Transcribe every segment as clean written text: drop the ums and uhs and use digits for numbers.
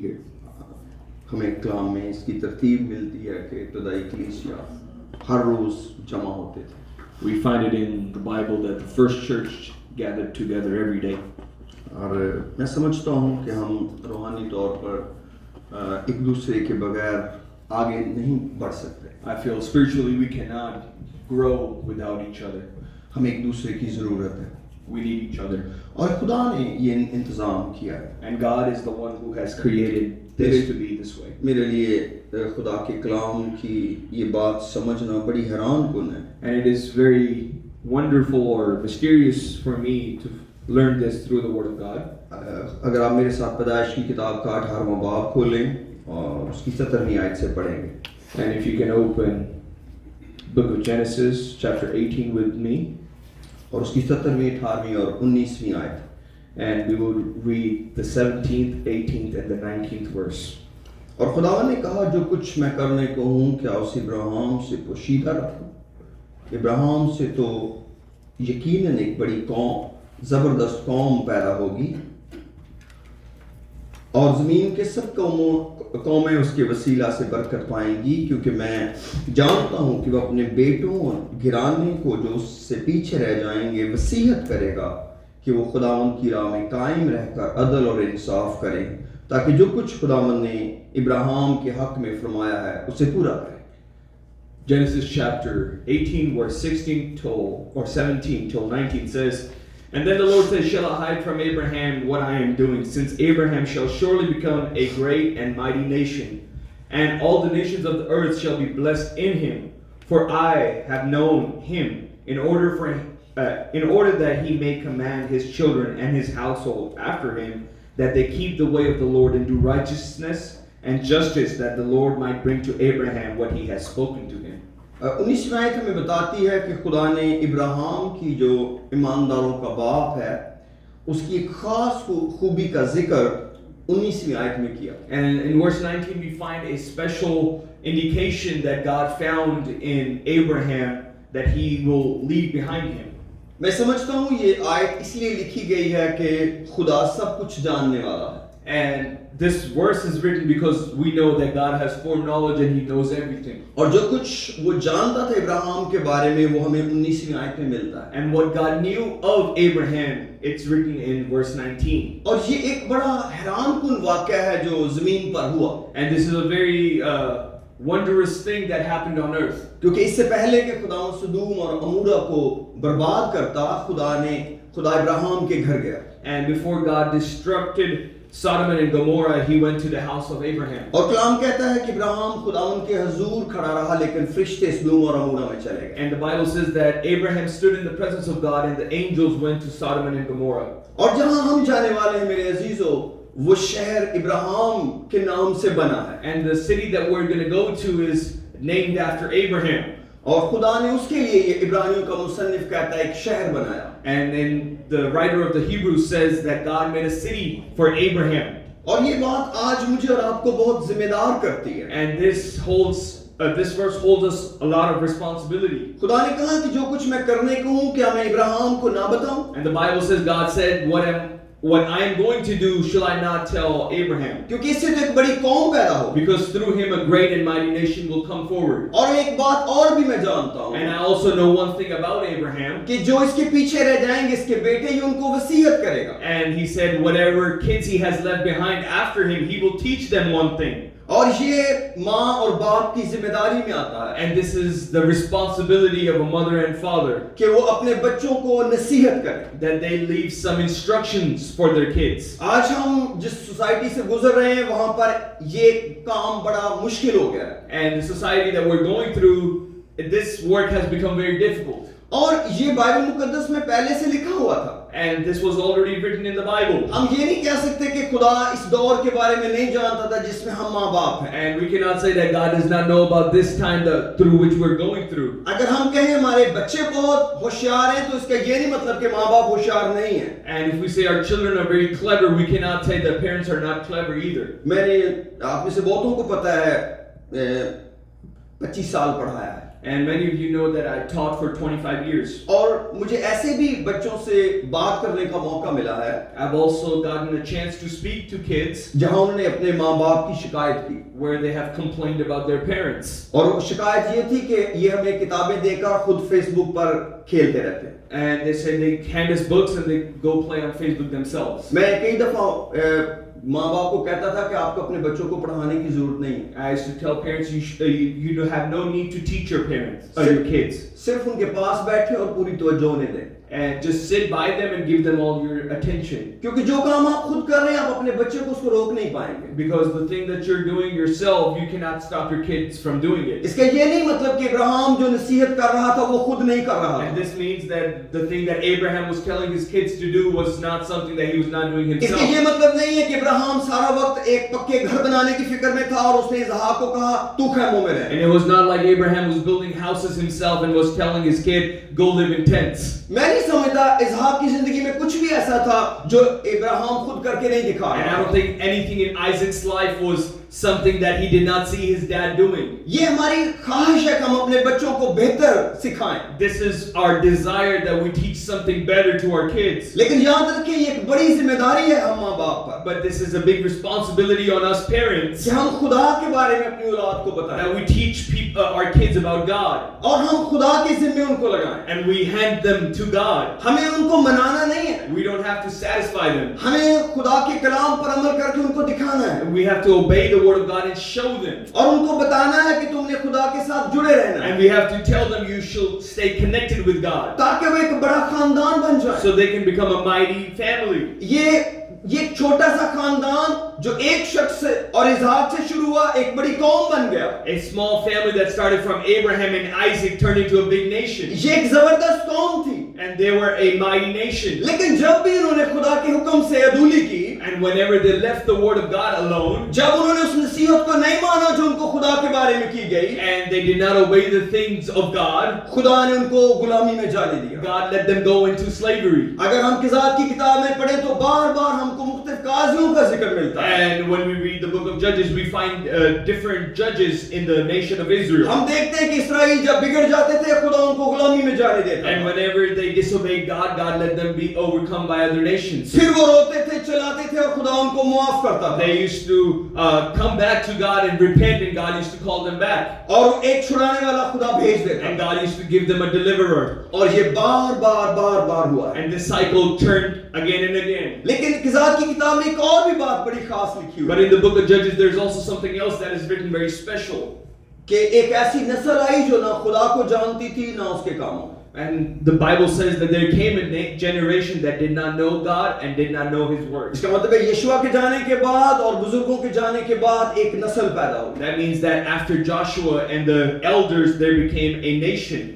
हमें कलाम में इसकी तरतीब मिलती है कि इब्तदाई कलीसिया हर रोज़ जमा होते थे. We find it in the Bible that the first church gathered together every day. और मैं समझता हूँ कि हम रूहानी तौर पर एक दूसरे के बगैर आगे नहीं बढ़ सकते. I feel spiritually we cannot grow without each other. हमें एक दूसरे की ज़रूरत है. We need each other. और खुदा ने ये इंतज़ाम किया है. And God is the one who has created this to be this way. मेरे लिए खुदा के कलाम की ये बात समझना बड़ी हैरानकुन है. And it is very wonderful or mysterious for me to learn this through the Word of God. अगर आप मेरे साथ पैदाइश की किताब का 18वां बाब खोलें और उसकी 17वीं आयत से पढ़ेंगे. And if you can open Book of Genesis chapter 18 with me. और उसकी 17वीं, 18वीं और 19वीं आयत. And we will read the 17th, 18th and the 19th verse. और खुदावन ने कहा, जो कुछ मैं करने को हूँ क्या उस इब्राहिम से पोशीदा रखूं. इब्राहिम से तो यकीनन एक बड़ी कौम, जबरदस्त कौम पैदा होगी और ज़मीन के सब कौमें उसके वसीला से बरकत पाएंगी, क्योंकि मैं जानता हूँ कि वह अपने बेटों और घराने को जो उससे पीछे रह जाएंगे वसीयत करेगा कि वो खुदावन की राह में कायम रहकर अदल और इंसाफ करें, ताकि जो कुछ खुदावन ने इब्राहिम के हक में फरमाया है उसे पूरा करें. Genesis chapter 18 verse 16 till or 17 till 19 says, And then the Lord said, Shall I hide from Abraham what I am doing? Since Abraham shall surely become a great and mighty nation, and all the nations of the earth shall be blessed in him. For I have known him in order that he may command his children and his household after him, that they keep the way of the Lord and do righteousness and justice, that the Lord might bring to Abraham what he has spoken to him. 19वीं आयत हमें बताती है कि खुदा ने इब्राहिम की जो ईमानदारों का बाप है उसकी एक खास खूबी का जिक्र 19वीं आयत में किया. And in verse 19 we find a special indication that God found in Abraham that he will leave behind him. मैं समझता हूँ ये आयत इसलिए लिखी गई है कि खुदा सब कुछ जानने वाला है. And this verse is written because we know that God has foreknowledge and he knows everything. और जो कुछ वो जानता था इब्राहिम के बारे में वो हमें 19वीं आयत में मिलता है. And what God knew of Abraham, it's written in verse 19. और ये एक बड़ा हैरानकुन वाक़या है जो ज़मीन पर हुआ. And this is a very wondrous thing that happened on earth. क्योंकि इससे पहले कि खुदा सदूम और अमूरा को बर्बाद करता, खुदा इब्राहिम के घर गया. And before God destructed Sodom and Gomorrah, he went to the house of Abraham. और कलाम कहता है कि इब्राहिम खुदावन के हुजूर खड़ा रहा, लेकिन फरिश्ते सदूम और अमूरा में चले गए. And the Bible says that Abraham stood in the presence of God and the angels went to Sodom and Gomorrah. और जहां हम जाने वाले हैं मेरे अजीजों, वो शहर इब्राहिम के नाम से बना है. And the city that we're going to go to is named after Abraham. और खुदा ने उसके लिए ये इब्रानियों का मुसन्निफ कहता है एक शहर बनाया. And then the writer of the Hebrews says that God made a city for Abraham. और ये बात आज मुझे और आपको बहुत जिम्मेदार करती है. And this verse holds us a lot of responsibility. खुदा ने कहा कि जो कुछ मैं करने को हूँ क्या मैं इब्राहिम को ना बताऊं? And the Bible says God said, what I am going to do, shall I not tell Abraham? क्योंकि इससे तो एक बड़ी कौम पैदा हो. Because through him a great and mighty nation will come forward. और एक बात और भी मैं जानता हूँ. And I also know one thing about Abraham. कि जो इसके पीछे रह जाएंगे इसके बेटे ही उनको वसीयत करेगा. And he said whatever kids he has left behind after him, he will teach them one thing. और ये माँ और बाप की जिम्मेदारी में आता है. And this is the responsibility of a mother and father. कि वो अपने बच्चों को नसीहत करें. That they leave some instructions for their kids. आज हम जिस सोसाइटी से गुजर रहे हैं वहाँ पर ये काम बड़ा मुश्किल हो गया है. And the society that we're going through, this work has become very difficult. और ये बाइबल मुकद्दस में पहले से लिखा हुआ था. And this was already written in the Bible. हम ये नहीं कह सकते कि खुदा इस दौर के बारे में नहीं जानता था जिसमें हम माँ बाप हैं. And we cannot say that God does not know about this time through which we're going through. अगर हम कहें हमारे बच्चे बहुत होशियार हैं तो इसका ये नहीं मतलब कि माँ बाप होशियार नहीं हैं. And if we say our children are very clever, we cannot say that parents are not clever either. मैंने आप में से बहुतों को पता है 25 साल पढ़ाया है. And many of you know that I taught for 25 years. और मुझे ऐसे भी बच्चों से बात करने का मौका मिला है I've also gotten a chance to speak to kids जहां उन्होंने अपने माँ बाप की शिकायत की where they have complained about their parents. और शिकायत ये थी कि ये हमें किताबें देकर खुद फेसबुक पर खेलते रहते हैं। And they say they hand us books and they go play on Facebook themselves. मैं कई दफा माँ बाप को कहता था कि आपको अपने बच्चों को पढ़ाने की जरूरत नहीं है। I used to tell parents you have no need to teach your parents or your kids. सिर्फ उनके पास बैठे और पूरी तवज्जो उन्हें दें। And just sit by them and give them all your attention. क्योंकि जो काम आप खुद कर रहे हैं आप अपने बच्चे को उसको रोक नहीं पाएंगे। Because the thing that you're doing yourself, you cannot stop your kids from doing it. इसका ये नहीं मतलब कि अब्राहम जो नसीहत कर रहा था वो खुद नहीं कर रहा And था। this means that the thing that Abraham was telling his kids to do was not something that he was not doing इसका himself. ये मतलब नहीं है कि अब्राहम सारा वक्त एक पक्के घर बनाने की फिक्र में था और उसने इसहाक को कहा तू खैमों में रह। And it was not like Abraham was building houses himself and was telling his kid, go live in tents. मैं नहीं समझता इसहाक की जिंदगी में कुछ भी ऐसा था जो इब्राहिम खुद करके नहीं दिखा And I रहा। don't think anything in Isaac's life was something that he did not see his dad doing. ये हमारी ख्वाहिश है कि हम अपने बच्चों को बेहतर सिखाएं। This is our desire that we teach something better to our kids. लेकिन याद रखें ये एक बड़ी जिम्मेदारी है हम माँ बाप पर But this is a big responsibility on us parents कि हम खुदा के बारे में अपनी औलाद को बताएं that we teach our kids about God और हम खुदा के जिम्मे उनको लगाएं। and we hand them to God. हमें उनको मनाना नहीं है, We don't have to satisfy them. हमें खुदा के कलाम पर अमल करके उनको दिखाना है We have to obey the word of God and show them. और उनको बताना है कि तुमने खुदा के साथ जुड़े रहना है And we have to tell them you should stay connected with God ताकि वो एक बड़ा खानदान बन जाए। so they can become a mighty family. ये एक छोटा सा खानदान जो एक शख्स से और इसहाक से शुरू हुआ एक बड़ी कौम बन गया। A small family that started from Abraham and Isaac turned into a big nation. ये एक जबरदस्त कौम थी, And they were a mighty nation. लेकिन जब भी उन्होंने खुदा के हुक्म से अदूली की, And whenever they left the word of God alone, जब उन्होंने उस नसीहत को नहीं माना जो उनको खुदा के बारे में की गई, and they did not obey the things of God, खुदा ने उनको गुलामी में जाने दिया। God let them go into slavery. अगर हम किजात की किताब में पढ़ें तो बार-बार हमको मुख्तलिफ काजियों का जिक्र मिलता है। And when we read the book of Judges, we find different judges in the nation of Israel. हम देखते हैं कि इस्राएल जब बिगड़ जाते थे खुदा उनको गुलामी में जाने देता And था। whenever they disobeyed God, God let them be overcome by other nations. फिर वो रोते थे, चिल्लाते थे और खुदा उनको मुआफ करता था। They used to come back to God and repent, and God used to call them back. और एक छुड़ाने वाला खुदा भेज देता And था। God used to give them a deliverer. और ये बार-बार हुआ है। And this cycle turned again and again. लेकिन किजात की किताब में एक और भी बात बड़ी खास लिखी But हुई in the book of Judges, there's also something else that is written very special. कि एक ऐसी नस्ल आई जो ना खुदा को जानती थी ना उसके कामों। And the Bible says that there came a generation that did not know God and did not know His word. इसका मतलब है यीशुआ के जाने के बाद और बुजुर्गों के जाने के बाद एक नस्ल पैदा हुई That means that after Joshua and the elders, there became a nation.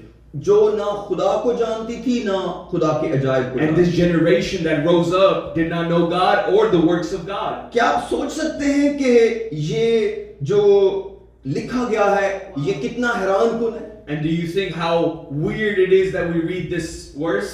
जो ना खुदा को जानती थी ना खुदा के अजायब को And this generation that rose up did not know God or the works of God. क्या आप सोच सकते हैं कि ये जो लिखा गया है ये कितना हैरानकुन है? And do you think how weird it is that we read this verse?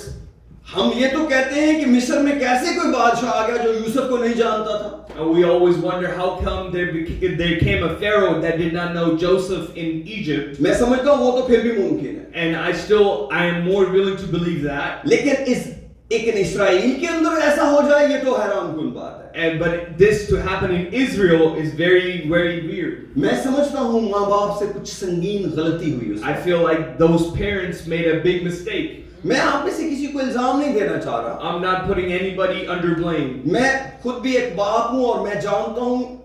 हम ये तो कहते हैं कि मिस्र में कैसे कोई बादशाह आ गया जो यूसुफ को नहीं जानता था? And we always wonder how come there came a pharaoh that did not know Joseph in Egypt. मैं समझता हूँ वो तो फिर भी मुमकिन है, And I am more willing to believe that. लेकिन इस एक इस्राएल के अंदर ऐसा हो जाए ये तो हैरानकुन बात है। But this to happen in Israel is very, very weird. मैं समझता हूँ माँ बाप से कुछ संगीन गलती हुई उसमें। I feel like those parents made a big mistake. मैं आप में से किसी को इल्जाम नहीं देना चाह रहा, I'm not putting anybody under blame. मैं खुद भी एक बाप हूँ और मैं जानता हूँ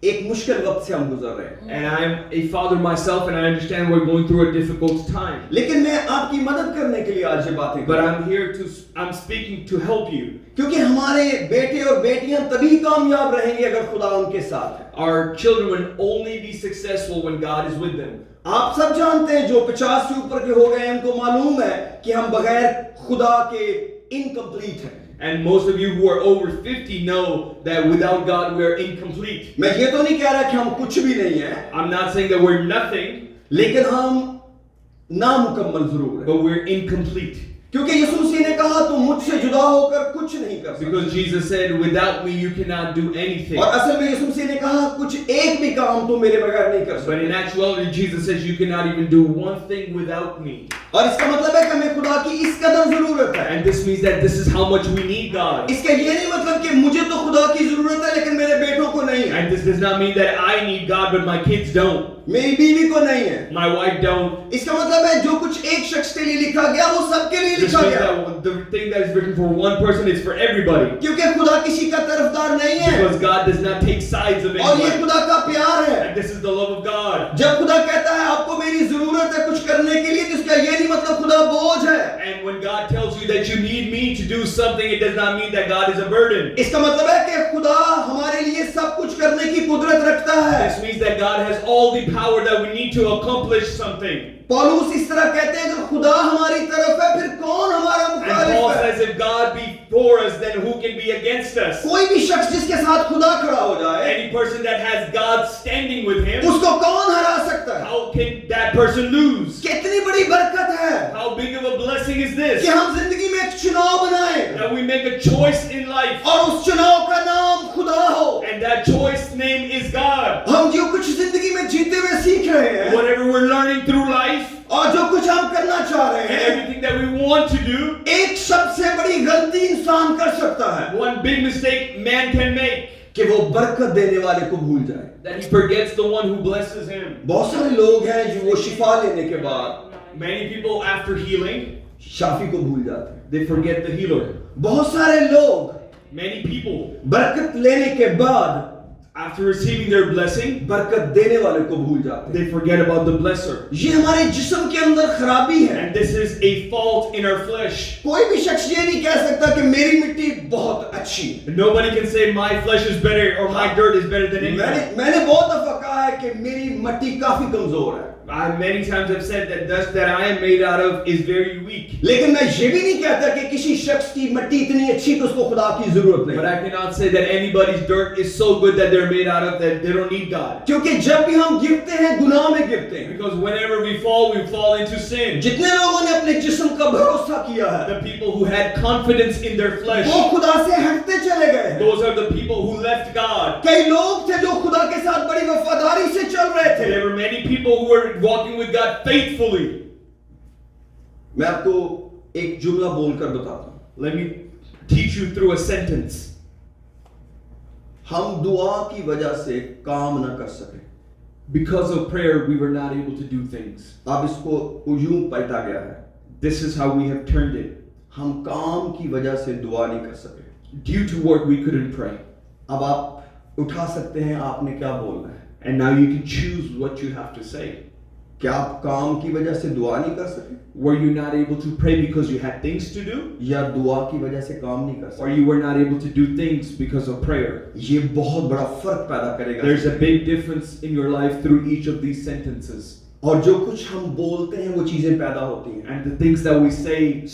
एक मुश्किल वक्त से हम गुजर रहे हैं, And I'm a father myself, and I understand we're going through a difficult time. लेकिन मैं आपकी मदद करने के लिए आज ये बातें कर But रहा हूँ। I'm speaking to help you. क्योंकि हमारे बेटे और बेटियां तभी कामयाब रहेंगे अगर खुदा उनके साथ है। Our children will only be successful when God is with them. आप सब जानते हैं जो 50 से ऊपर के हो गए हैं उनको मालूम है कि हम बगैर खुदा के इनकम्प्लीट हैं। And most of you who are over 50 know that without God we are incomplete. मैं ये तो नहीं कह रहा कि हम कुछ भी नहीं हैं, I'm not saying that we're nothing, लेकिन हम नामुकम्मल जरूर हैं। but we're incomplete. क्योंकि यीशु मसीह ने कहा तुम मुझसे जुदा होकर कुछ नहीं कर सकते। Because Jesus said, without me you cannot do anything. और असल में यीशु मसीह ने कहा कुछ एक भी काम तुम मेरे बगैर नहीं कर But सकते। in actuality, Jesus says, you cannot even do one thing without me. और इसका मतलब है कि हमें खुदा की इस कदर जरूरत है। And this means that this is how much we need God. इसका ये नहीं मतलब कि मुझे तो खुदा की जरूरत है लेकिन मेरे बेटों को नहीं है, And this does not mean that I need God, but my kids don't. मेरी बीवी को नहीं है। My wife don't. इसका मतलब है जो कुछ एक शख्स के लिए लिखा गया वो सबके लिए This लिखा means गया, that the thing that is written for one person is for everybody. क्योंकि खुदा किसी का तरफदार नहीं है Because God does not take sides of और ये anyone. खुदा का प्यार है। And this is the love of God. जब खुदा कहता है आपको मेरी जरूरत है कुछ करने के लिए, तो इसका ये नहीं मतलब खुदा बोझ है। And when God tells you that you need me to do something, it does not mean that God is a burden. इसका मतलब है कि खुदा हमारे लिए सब कुछ करने की कुदरत रखता है। This means that God has all the power that we need to accomplish something. पौलुस इस तरह कहते हैं अगर खुदा हमारी तरफ है फिर कौन हमारा And Paul मुखालिफ है? says, if God be for us, then who can be against us? कोई भी शख्स जिसके साथ खुदा खड़ा हो जाए Any person that has God standing with him, उसको कौन हरा सकता है? how can that person lose? कितनी बड़ी बरकत है How big of a blessing is कि this? हम जिंदगी में एक चुनाव बनाएं That we make a choice in life, और उस चुनाव का नाम खुदा हो। and that choice name is God. हम जो कुछ जिंदगी में जीते हुए सीख रहे हैं Whatever we're learning through life, और जो कुछ हम करना चाह रहे and हैं, everything that we want to do, एक सबसे बड़ी गलती इंसान कर सकता है one big mistake man can make, कि वो बरकत देने वाले को भूल जाए। that he forgets the one who blesses him. बहुत सारे लोग हैं जो वो शिफा लेने के बाद Many people after healing, Shafi को भूल जाते हैं। they forget the healer. बहुत सारे लोग Many people बरकत लेने के बाद after receiving their blessing, बरकत देने वाले को भूल जाते हैं। they forget about the blesser. ये हमारे जिस्म के अंदर खराबी है। And this is a fault in our flesh. कोई भी शख्स ये नहीं कह सकता कि मेरी मिट्टी बहुत अच्छी है। Nobody can say my flesh is better or my dirt is better than anyone. मैंने बहुत दफा कहा है कि मेरी मिट्टी काफी कमजोर है, I many times have said that dust that I am made out of is very weak. लेकिन मैं ये भी नहीं कहता कि किसी शख्स की मिट्टी इतनी अच्छी कि उसको खुदा की जरूरत But नहीं, I cannot say that anybody's dirt is so good that they're made out of that they don't need God. क्योंकि जब भी हम गिरते हैं गुनाह में गिरते हैं। Because whenever we fall into sin. जितने लोगों ने अपने जिस्म का भरोसा किया है The people who had confidence in their flesh, वो खुदा से हटते चले गए हैं। those are the people who left God. कई लोग थे जो खुदा के साथ बड़ी वफादारी से चल रहे थे। There were many people who were walking with God faithfully. मैं आपको एक जुमला बोलकर बताता हूँ। Let me teach you through a sentence. हम दुआ की वजह से काम ना कर सके। Because of prayer, we were not able to do things. अब इसको यूं पलटा गया है, This is how we have turned it. हम काम की वजह से दुआ नहीं कर सके। Due to work, we couldn't pray. अब आप उठा सकते हैं आपने क्या बोलना है। And now you can choose what you have to say. क्या आप काम की वजह से दुआ नहीं कर सके, Were you not able to pray because you had things to do? या दुआ की वजह से काम नहीं कर Or सके? you were not able to do things because of prayer? ये बहुत बड़ा फर्क पैदा करेगा। There's a big difference in your life through each of these sentences. और जो कुछ हम बोलते हैं वो चीजें पैदा होती हैं, And the things that we say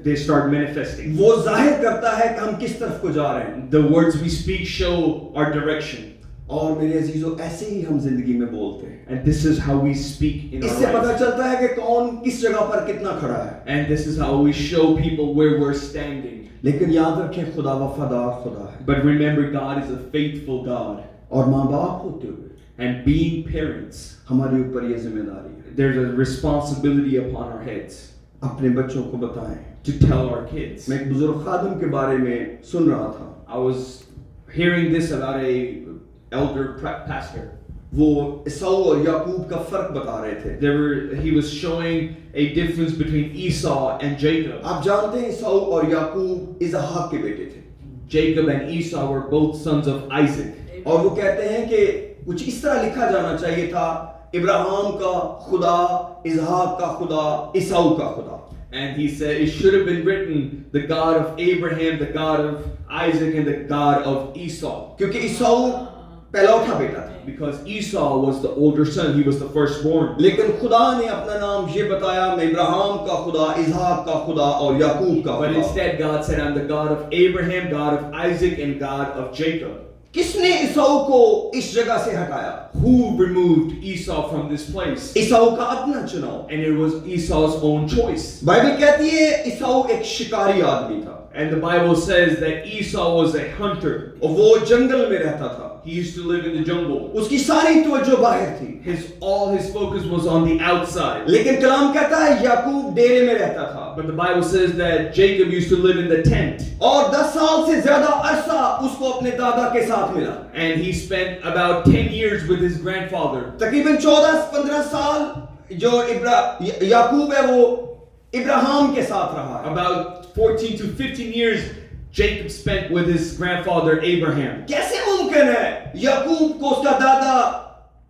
they start manifesting. वो जाहिर करता है कि हम किस तरफ को जा रहे हैं। The words we speak show our direction. और मेरे अजीजों ऐसे ही हम जिंदगी में बोलते हैं। And this is how we speak in इससे our पता life. चलता है कि कौन किस जगह पर कितना खड़ा है। And this is how we show people where we're standing. लेकिन याद रखें खुदा वफादार खुदा है, But remember, God is a faithful God. और माँ बाप होते हुए And being parents, हमारे ऊपर ये जिम्मेदारी है there's a responsibility upon our heads अपने बच्चों को बताएं। to tell our kids. मैं एक बुजुर्ग खादिम के बारे में सुन रहा था। I was hearing this about a elder pastor. वो ईसाऊ और याकूब का फर्क बता रहे थे। He was showing a difference between Esau and Jacob. आप जानते हैं ईसाऊ और याकूब इसहाक के बेटे थे, Jacob and Esau were both sons of Isaac. और वो कहते हैं कि कुछ इस तरह लिखा जाना चाहिए था, इब्राहिम का खुदा, इसहाक का खुदा, ईसाऊ का खुदा। And he said it should have been written the God of Abraham, the God of Isaac, and the God of Esau. क्योंकि ईसाऊ पहलौठा बेटा था, Because Esau was the older son, he was the firstborn. लेकिन खुदा ने अपना नाम ये बताया, मैं इब्राहिम का खुदा, इसहाक का खुदा और याकूब का But खुदा। instead God said, I'm the God of Abraham, God of Isaac, and God of Jacob. किसने ईसाऊ को इस जगह से हटाया? Who removed Esau from this place? ईसाऊ का अपना चुनाव। And it was Esau's own choice. Bible कहती है ईसाऊ एक शिकारी आदमी था And the Bible says that Esau was a hunter. और वो जंगल में रहता था। He used to live in the jungle. उसकी सारी तवज्जो बाहर थी, All his focus was on the outside. लेकिन कलाम कहता है याकूब डेरे में रहता था But the Bible says that Jacob used to live in the tent. और 10 साल से ज्यादा अरसा उसको अपने दादा के साथ मिला। And he spent about 10 years with his grandfather. तकरीबन 14-15 साल जो याकूब है वो इब्राहिम के साथ रहा है। About 14 to 15 years Jacob spent with his grandfather Abraham. कैसे मुमकिन है याकूब को उसका दादा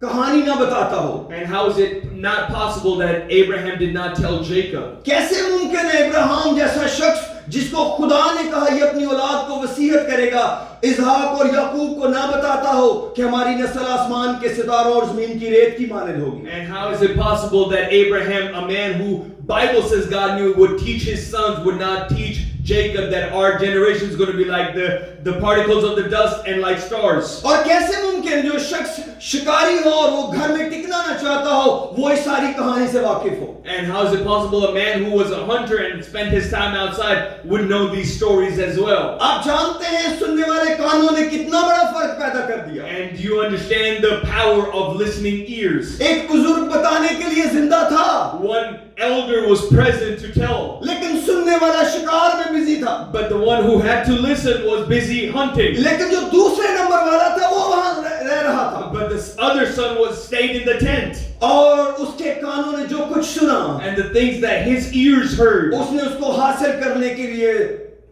कहानी ना बताता हो? And how is it not possible that Abraham did not tell Jacob? कैसे मुमकिन है इब्राहिम जैसा शख्स जिसको खुदा ने कहा ये अपनी औलाद को वसीयत करेगा, इसहाक और याकूब को ना बताता हो कि हमारी नस्ल आसमान के सितारों और जमीन की रेत की मानद होगी? And how is it possible that Abraham, a man who Bible says God knew would teach his sons, would not teach Jacob that our generation is going to be like the particles of the dust and like stars? और कैसे मुमकिन जो शख्स शिकारी हो और वो घर में टिकना ना चाहता हो वो इस सारी कहानी से वाकिफ हो? And how is it possible a man who was a hunter and spent his time outside would know these stories as well? आप जानते हैं सुनने वाले कानों ने कितना बड़ा फर्क पैदा कर दिया। And do you understand the power of listening ears? एक बुजुर्ग बताने के लिए जिंदा था, One elder was present to tell, लेकिन सुनने वाला शिकार में बिजी था। but the one who had to listen was busy hunting. लेकिन जो दूसरे नंबर वाला था वो वहां रह रहा था। But the other son was stayed in the tent. और उसके कानों ने जो कुछ सुना, And the things that his ears heard, उसने उसको हासिल करने के लिए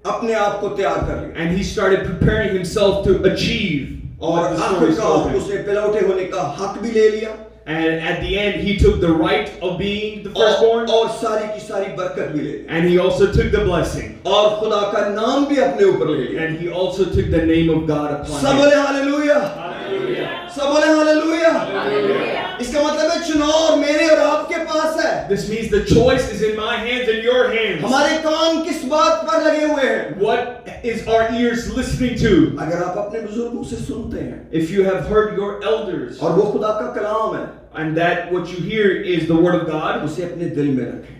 अपने आप को तैयार कर लिया। and he started preparing himself to achieve और what the story आखिरकार told him. उसने पिलौठे होने का हक भी ले लिया And at the end, he took the right of being the firstborn, और सारी की सारी बरकत भी ले ली and he also took the blessing, और खुदा का नाम भी अपने ऊपर ले लिया। and he also took the name of God upon सब him. बोले हालेलुया, Hallelujah. सब बोले हालेलुया। Hallelujah. इसका मतलब है चुनाव मेरे और आपके पास है। This means the choice is in my hands and your hands. हमारे कान किस बात पर लगे हुए हैं? What is our ears listening to? अगर आप अपने बुजुर्गों से सुनते हैं If you have heard your elders, और वो खुदा का कलाम है, and that what you hear is the word of God, उसे अपने दिल में रखें।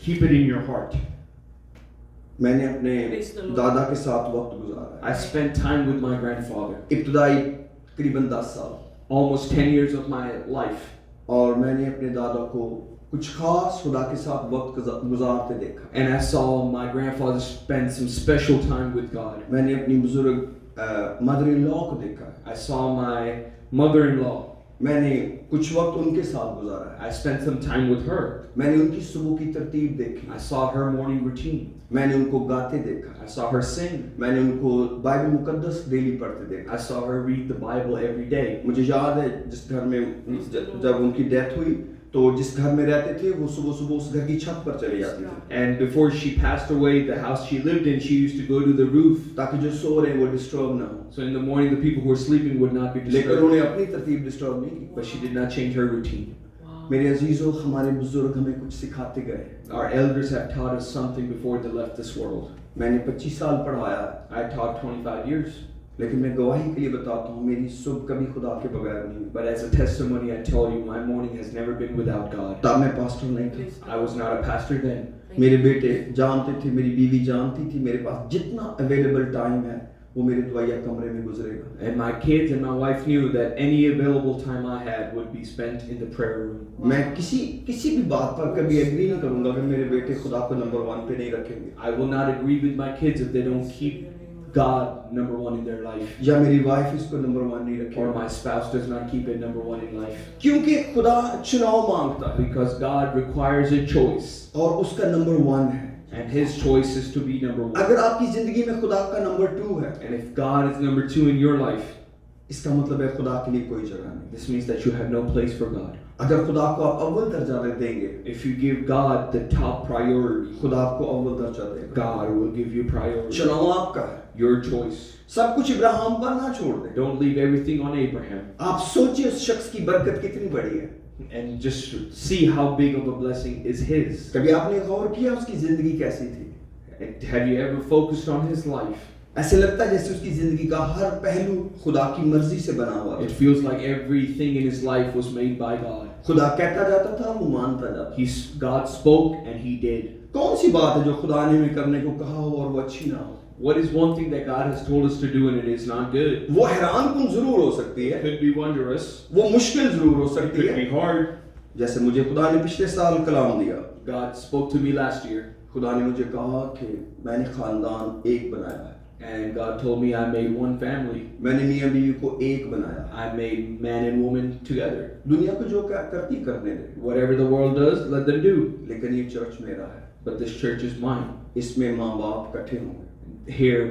keep it in your heart. मैंने अपने दादा के साथ वक्त गुजारा है। I spent time with my grandfather, इब्तदाई तकरीबन 10 साल, almost 10 years of my life. और मैंने अपने दादा को कुछ खास खुदा के साथ वक्त गुजारते देखा। And I saw my grandfather spend some special time with God. मैंने अपनी बुजुर्ग मदर इन लॉ को देखा है। I saw my mother-in-law. मैंने कुछ वक्त उनके साथ गुजारा है। I spent some time with her. मैंने उनकी सुबह की तरतीब देखी, I saw her morning routine. मैंने उनको गाते देखा, I saw her sing. मैंने उनको बाइबल मुकद्दस डेली पढ़ते देखा। I saw her read the Bible every day. मुझे याद है जिस घर में जब उनकी डेथ हुई तो जिस घर में रहते थे वो सुबह सुबह उस घर की छत पर चले जाते थे And before she passed away, the house she lived in, she used to go to the roof. ताकि जो सो रहे हैं वो डिस्टर्ब ना हो। So in the morning, the people who were sleeping would not be लेकिन disturbed. उन्होंने अपनी तरतीब डिस्टर्ब नहीं की। But she did not change her routine. मेरे अजीजों, हमारे बुजुर्ग हमें कुछ सिखाते गए। Our elders have taught us something before they left this world. मैंने 25 साल पढ़ाया है, I taught 25 years. लेकिन मैं गवाही के लिए बताता हूँ मेरी सुबह कभी खुदा के बगैर नहीं हुई। But as a testimony, I tell you, my morning has never been without God. तब मैं पास्टर नहीं था। I was not a pastor then. मेरे बेटे जानते थे, मेरी बीवी जानती थी मेरे पास जितना अवेलेबल टाइम है वो मेरे दुआया कमरे में गुजरेगा। And my kids and my wife knew that any available time I had would be spent in the prayer room. मैं किसी भी बात पर कभी एग्री नहीं करूंगा अगर मेरे बेटे खुदा को नंबर 1 पे नहीं रखेंगे, I will not agree with my kids if they don't keep God number 1 in their life, या मेरी वाइफ इसको नंबर 1 नहीं or रखेगी, my spouse does not keep it number 1 in life. क्योंकि खुदा चुनाव मांगता है Because God requires a choice, और उसका नंबर 1 है। and His choice is to be number 1. अगर आपकी जिंदगी में खुदा का नंबर 2 है, And if God is number 2 in your life, इसका मतलब है खुदा के लिए कोई जगह नहीं। this means that you have no place for God. अगर खुदा को आप अव्वल दर्जा देंगे, If you give God the top priority, खुदा आपको अव्वल दर्जा देगा। God will give you priority. चुनाव आपका है, Your choice. सब कुछ इब्राहिम पर ना छोड़ दें। Don't leave everything on Abraham. आप सोचिए उस शख्स की बरकत कितनी बड़ी है। And just see how big of a blessing is his. कभी आपने गौर किया उसकी जिंदगी कैसी थी? Have you ever focused on his life? ऐसे लगता है जैसे उसकी जिंदगी का हर पहलू खुदा की मर्जी से बना हुआ It था। feels like everything in his life was made by God. खुदा कहता जाता था, वो मानता जाता। God spoke and he did. कौन सी बात है जो खुदा ने हमें करने को कहा हो और वो अच्छी ना हो? What is one thing that God has told us to do and it is not good? वो हैरान कुन जरूर हो सकती It है, could be wondrous. वो मुश्किल जरूर हो It सकती could है। be hard. जैसे मुझे खुदा ने पिछले साल कलाम दिया, God spoke to me last year खुदा ने मुझे कहा कि मैंने खानदान एक बनाया है, and God told me I made one family. मैंने मियाँ बीवी को एक बनाया है। I made man and woman together. दुनिया को जो क्या करती करने दे, Whatever the world does, let them do. लेकिन ये चर्च मेरा है, But this church is mine. इसमें माँ बाप इकट्ठे होंगे। Here,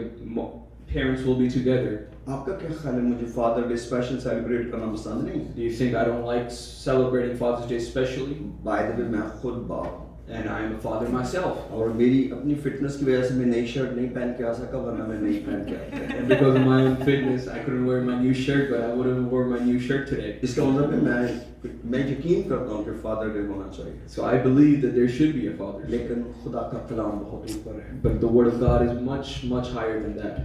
parents will be together. आपका क्या ख्याल है, मुझे फादर डे स्पेशल सेलिब्रेट करना पसंद नहीं? Do you think I don't like celebrating Father's Day especially? By the way मैं खुद बाप हूँ And I am a father myself. और मेरी अपनी फिटनेस की वजह से मैं नई शर्ट नहीं पहन के आ सका, वरना मैं नहीं पहन के आता। And because of my own fitness, I couldn't wear my new shirt, but I would have worn my new shirt today. इसका मतलब है मैं यकीन करता हूँ कि फादर डे होना चाहिए, So I believe that there should be a Father's Day. लेकिन खुदा का कलाम बहुत ऊपर है। But the Word of God is much, much higher than that.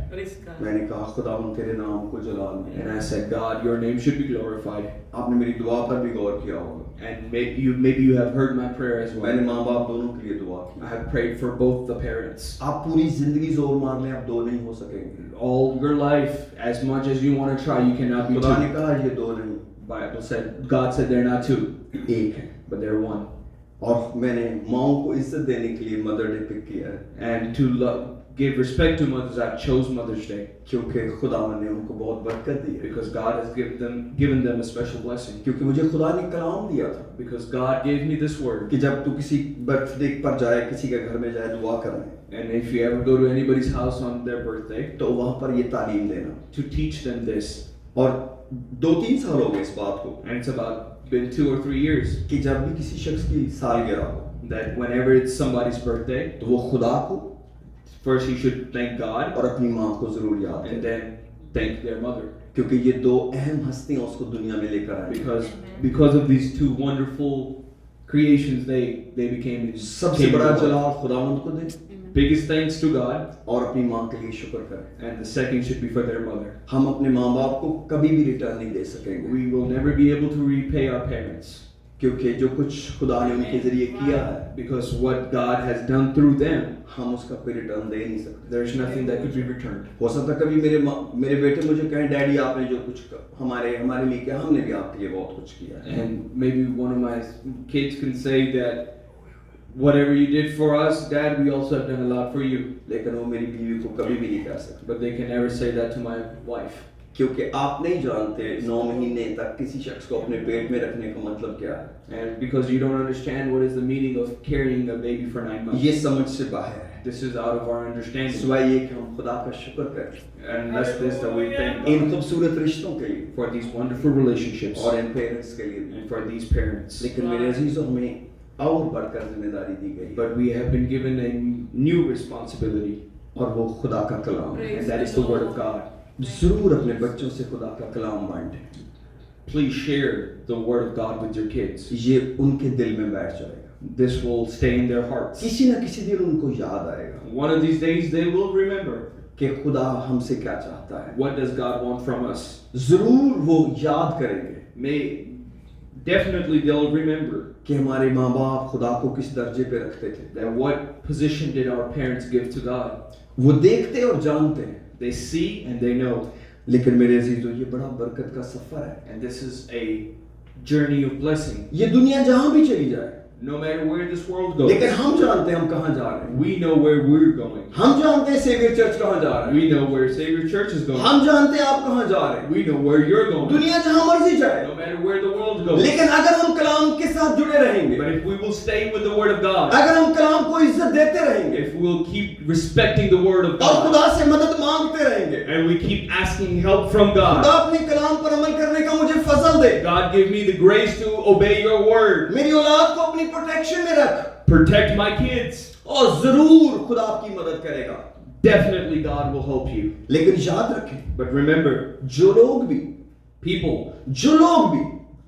मैंने कहा खुदा तेरे नाम को जलाल And में। I said, God, your name should be glorified. आपने मेरी दुआ पर भी गौर किया होगा, And maybe you have heard my prayer as well. मैंने माँ बाप दोनों के लिए दुआ I की। have prayed for both the parents. आप पूरी जिंदगी जोर मार लें, आप दो नहीं हो सकेंगे। All your life, as much as you want to try, you cannot be खुदा ने two. कहा ये दो नहीं, Bible said, God said they're not two, एक है। but they're one. और मैंने माओ को इज्जत देने के लिए mother day पिक किया है, And to give respect to mothers, I chose Mother's Day क्योंकि खुदा ने उनको बहुत बरकत दी है, because God has given them a special blessing. क्योंकि मुझे खुदा ने कलाम दिया था Because God gave me this word. कि जब तू किसी बर्थडे पर जाए, किसी के घर में जाए, दुआ करने, And if you ever go to anybody's house on their birthday, तो वहाँ पर ये तालीम देना। to teach them this. और 2-3 साल हो गए इस बात को And it's been 2 or 3 years कि जब भी किसी शख्स की सालगिरह हो, that whenever it's somebody's birthday, तो वो खुदा को first he should thank God और अपनी माँ को जरूर याद and करें, then thank their mother. क्योंकि ये दो अहम हस्तियां उसको दुनिया में लेकर आए। Because of these two wonderful creations, they became सबसे बड़ा जलाल खुदावंद को दे biggest thanks to God, और अपनी माँ के लिए शुक्र करें। and the second should be for their mother. हम अपने माँ बाप को कभी भी रिटर्न नहीं दे सकेंगे, We will never be able to repay our parents क्योंकि जो कुछ खुदा ने उनके जरिए किया है, because what God has done through them, हम उसका कोई रिटर्न दे नहीं सकते। there's nothing that could be returned. हो सकता है कभी मेरे बेटे मुझे कहें, डैडी आपने जो कुछ हमारे लिए किया, हमने भी आपके लिए बहुत कुछ किया है। And maybe one of my kids can say that whatever you did for us, Dad, we also have done a lot for you. लेकिन वो मेरी बीवी को कभी भी नहीं कह सकते, But they can never say that to my wife. क्योंकि आप नहीं जानते 9 महीने तक किसी शख्स को अपने पेट में रखने का मतलब क्या है। And because you don't understand what is the meaning of carrying a baby for 9 months. ये समझ से बाहर है। This is out of our understanding. सिवाय ये कि हम खुदा का शुक्र करें And that's this that we thank in God खूबसूरत रिश्तों के लिए for these wonderful relationships और इन पेरेंट्स के लिए भी। and for these parents. लेकिन मेरे अजीजों, हमें और बढ़कर जिम्मेदारी दी गई है, But we have been given a new responsibility, और वो खुदा का कलाम है। and that is the Word of God. जरूर अपने बच्चों से खुदा का कलाम बांटें, Please share the Word of God with your kids. ये उनके दिल में बैठ जाएगा, This will stay in their hearts. किसी ना किसी दिन उनको याद आएगा One of these days they will remember कि खुदा हमसे क्या चाहता है। what does God want from us. जरूर वो याद करेंगे Definitely they'll remember कि हमारे माँ बाप खुदा को किस दर्जे पे रखते थे। that what position did our parents give to God. वो देखते और जानते हैं, They see and they know. लेकिन मेरे अजीजों, ये बड़ा बरकत का सफर है। And this is a journey of blessing. ये दुनिया जहां भी चली जाए, No matter where this world goes, लेकिन हम जानते हैं हम कहाँ जा रहे हैं। we know where we're going. हम जानते हैं सेवियर चर्च कहाँ जा रहा है। We know where Savior Church is going. हम जानते हैं आप कहाँ जा रहे हैं। We know where you're going. दुनिया जहां मर्जी जाए, No matter where the world goes. लेकिन अगर हम कलाम के साथ जुड़े रहेंगे, But if we will stay with the Word of God, अगर हम कलाम को इज्जत देते रहेंगे if we will keep respecting the Word of और God, खुदा से मदद मांगते रहेंगे, and we keep asking help from खुदा God, अपने कलाम पर अमल करने का मुझे फजल दे, God give me the grace to obey your word. मेरी औलाद को अपनी प्रोटेक्शन में रख, Protect my kids. और जरूर खुदा आपकी मदद करेगा। Definitely God will help you. लेकिन याद रखें, But remember, जो लोग भी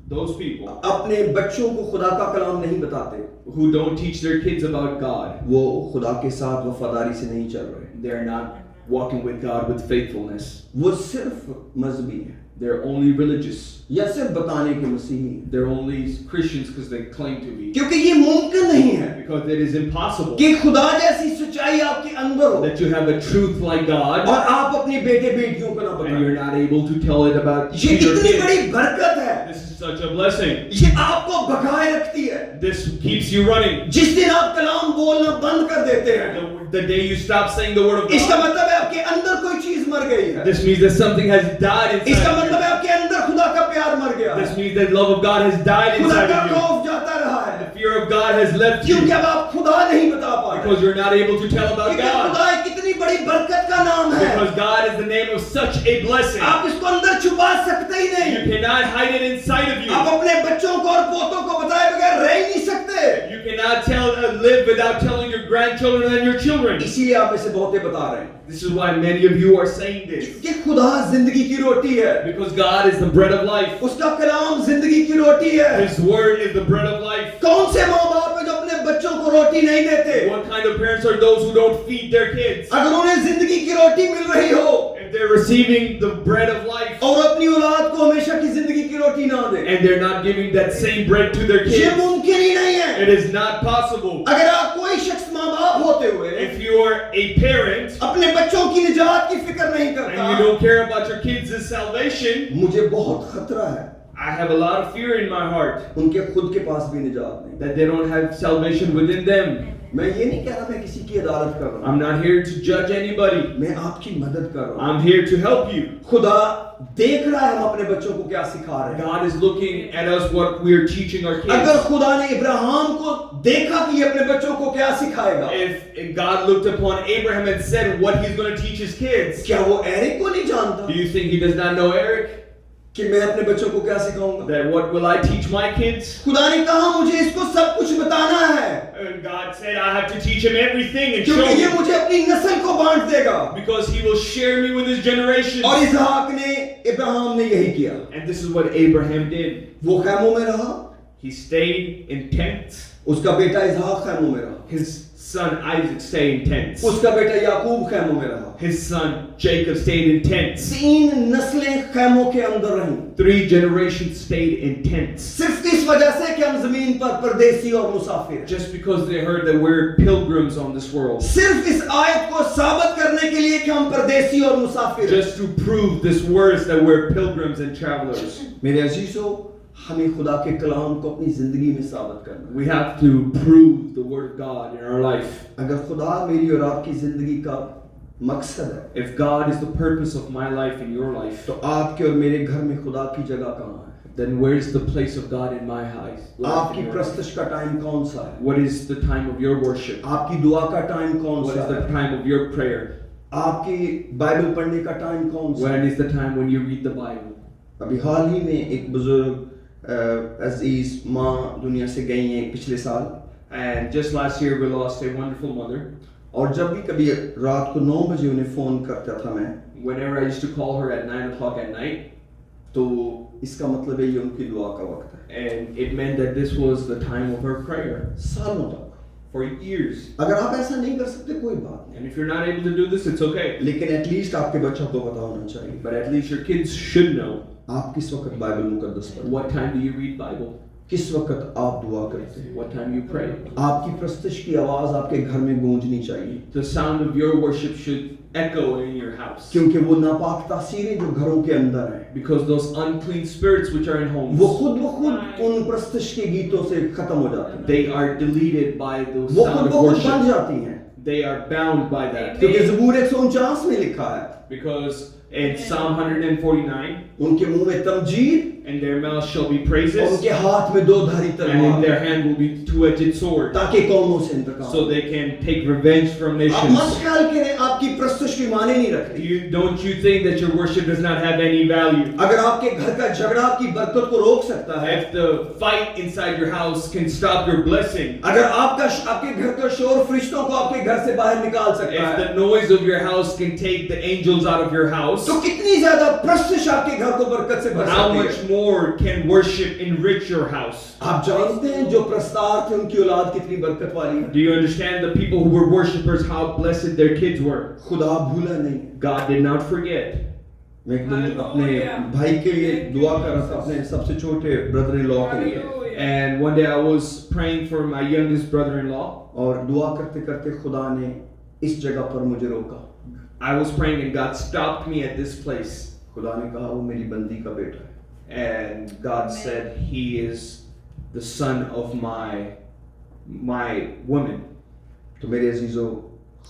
those people अपने बच्चों को खुदा का कलाम नहीं बताते, who don't teach their kids about God, वो खुदा के साथ वफादारी से नहीं चल रहे। they're not walking with God with faithfulness. वो सिर्फ मजहबी है They're only religious. या सिर्फ बताने के मसीही हैं। They're only Christians because they claim to be. क्योंकि ये मुमकिन नहीं है Because it is impossible कि खुदा जैसी सच्चाई आपके अंदर हो that you have a truth like God और आप अपने बेटे बेटियों को ना and बताएं। you're not able to tell it about ये your कितनी kids. बड़ी बरकत है। This is such a blessing. ये आपको भगाए रखती है। This keeps you running. जिस दिन आप कलाम बोलना बंद कर देते हैं, The day you stop saying the word of इसका God, मतलब है आपके अंदर कोई चीज मर गई है। this means that something has died इसका inside of मतलब है आपके अंदर खुदा का प्यार मर गया you. है। This means that love of God has died खुदा inside का of you. खौफ जाता रहा है The fear of God has left you क्योंकि अब आप खुदा नहीं बता पा रहे। because you're not able to tell about क्योंकि God. खुदा एक कितनी बड़ी बरकत का नाम है। Because God is the name of such a blessing. आप इसको अंदर छुपा सकते ही नहीं। You cannot hide it inside of you. आप अपने बच्चों को और पोतों को बताए बगैर रह ही नहीं सकते। You cannot live without telling your grandchildren and your children. इसीलिए आप में से बहुते बता रहे हैं This is why many of you are saying this. कि खुदा जिंदगी की रोटी है। Because God is the bread of life. उसका कलाम जिंदगी की रोटी है। His word is the bread of life. कौन से माँ बाप है जो अपने बच्चों को रोटी नहीं देते? What kind of parents are those who don't feed their kids? अगर उन्हें जिंदगी की रोटी मिल रही हो If they're receiving the bread of life और अपनी औलाद को हमेशा की जिंदगी की रोटी ना दे, and they're not giving that same bread to their ये kids, मुमकिन ही नहीं है। it is not possible. अगर आप कोई शख्स माँ बाप होते हुए If you are a parent अपने बच्चों की निजात की फिक्र नहीं and you करता, don't care about your kids' salvation, मुझे बहुत खतरा है I have a lot of fear in my heart उनके खुद के पास भी निजात नहीं। that they don't have salvation within them. मैं ये नहीं कह रहा मैं किसी की अदालत कर रहा हूँ, I'm not here to judge anybody. मैं आपकी मदद कर रहा हूँ। I'm here to help you. खुदा देख रहा है हम अपने बच्चों को क्या सिखा रहे हैं। God is looking at us what we are teaching our अगर kids. खुदा ने इब्राहिम को देखा कि ये अपने बच्चों को क्या सिखाएगा, If God looked upon Abraham and said what he's going to teach his kids, क्या वो एरिक को नहीं जानता do you think he does not know Eric? कि मैं अपने बच्चों को क्या सिखाऊंगा? That what will I teach my kids? खुदा ने कहा मुझे इसको सब कुछ बताना है And God said I have to teach him everything and show क्योंकि ये him मुझे अपनी नस्ल को बांट देगा। because he will share me with his generation. और इसहाक ने इब्राहिम ने यही किया। And this is what Abraham did. वो खैमों में रहा, He stayed in tents. उसका बेटा इसहाक खैमों में रहा, His son Isaac stayed in tents. उसका बेटा याकूब खैमों में रहा। His son Jacob stayed in tents. 3 नस्लें खैमों के अंदर रहीं, 3 generations stayed in tents. सिर्फ इस वजह से कि हम जमीन पर परदेसी और मुसाफिर हैं। Just because they heard that we're pilgrims on this world. सिर्फ इस आयत को साबित करने के लिए कि हम परदेसी और मुसाफिर हैं। Just to prove this verse that we're pilgrims and travelers. मेरे अजीजों, हमें खुदा के कलाम को अपनी जिंदगी में साबित करना है। We have to prove the word of God in our life. अगर खुदा मेरी और आपकी जिंदगी का मकसद है, If God is the purpose of my life and your life, तो आपके और मेरे घर में खुदा की जगह कहाँ है? then where's the place of God in my life? आपकी प्रस्तुश का टाइम कौन सा है? What is the time of your worship? आपकी दुआ का टाइम कौन What सा is the है? time of your prayer? आपकी बाइबल पढ़ने का टाइम कौन सा है? When is the time when you read the Bible? अभी हाल ही में एक बुजुर्ग अजीज माँ दुनिया से गई हैं पिछले साल, And just last year we lost a wonderful mother. और जब भी कभी रात को 9 बजे उन्हें फोन करता था मैं, Whenever I used to call her at 9 o'clock at night, तो इसका मतलब है ये उनकी दुआ का वक्त है। and it meant that this was the time of her prayer सालों तक। for years. अगर आप ऐसा नहीं कर सकते कोई बात नहीं, And if you're not able to do this, it's okay. लेकिन एटलीस्ट आपके बच्चों को पता होना चाहिए But at least your kids should know आप किस वक्त बाइबल मुकद्दस पढ़ते हैं, what time do you read Bible, किस वक्त आप दुआ करते हैं। what time you pray. आपकी प्रस्तुश की आवाज आपके घर में गूंजनी चाहिए, The sound of your worship should echo in your house. क्योंकि वो नापाक तासीरें जो घरों के अंदर हैं, Because those unclean spirits which are in homes, वो खुद उन प्रस्तुश के गीतों से खत्म हो जाती हैं, they are deleted by the वो sound खुद of बन worship. जाती हैं। They are bound by that. क्योंकि ज़बूर 149 में लिखा है, Because in Psalm 149, उनके मुंह में Tamjeed in their mouth shall be और praises, उनके हाथ में 2 धारी and in तलवार, their hand will be two-edged sword, ताकि कौमों से इंतकाम। so they can take revenge from आप nations. मत ख्याल करें आपकी प्रस्तुश की माने नहीं रखती। Don't you think that your worship does not have any value? अगर आपके घर का झगड़ा आपकी बरकत को रोक सकता है, If the fight inside your house can stop your blessing, अगर आपके घर का शोर फरिश्तों को आपके घर से बाहर निकाल सकता if है, the noise of your house can take the angels out of your house, तो कितनी ज्यादा प्रस्तुश आपके घर को बरकत से भर how सकती much है। more can worship enrich your house? आप जानते हैं जो प्रस्तार थे उनकी औलाद कितनी बरकत वाली है। Do you understand the people who were worshipers, how blessed their kids were? खुदा भूला नहीं। God did not forget. मैं एक दिन अपने भाई के लिए दुआ कर रहा था, अपने सबसे छोटे ब्रदर इन लॉ के लिए, And one day I was praying for my youngest brother-in-law. और दुआ करते करते खुदा ने इस जगह पर मुझे रोका। I was praying and God stopped me at this place. खुदा ने कहा वो मेरी बंदी का बेटा है। And God said, he is the son of my woman. तो मेरे अजीजों,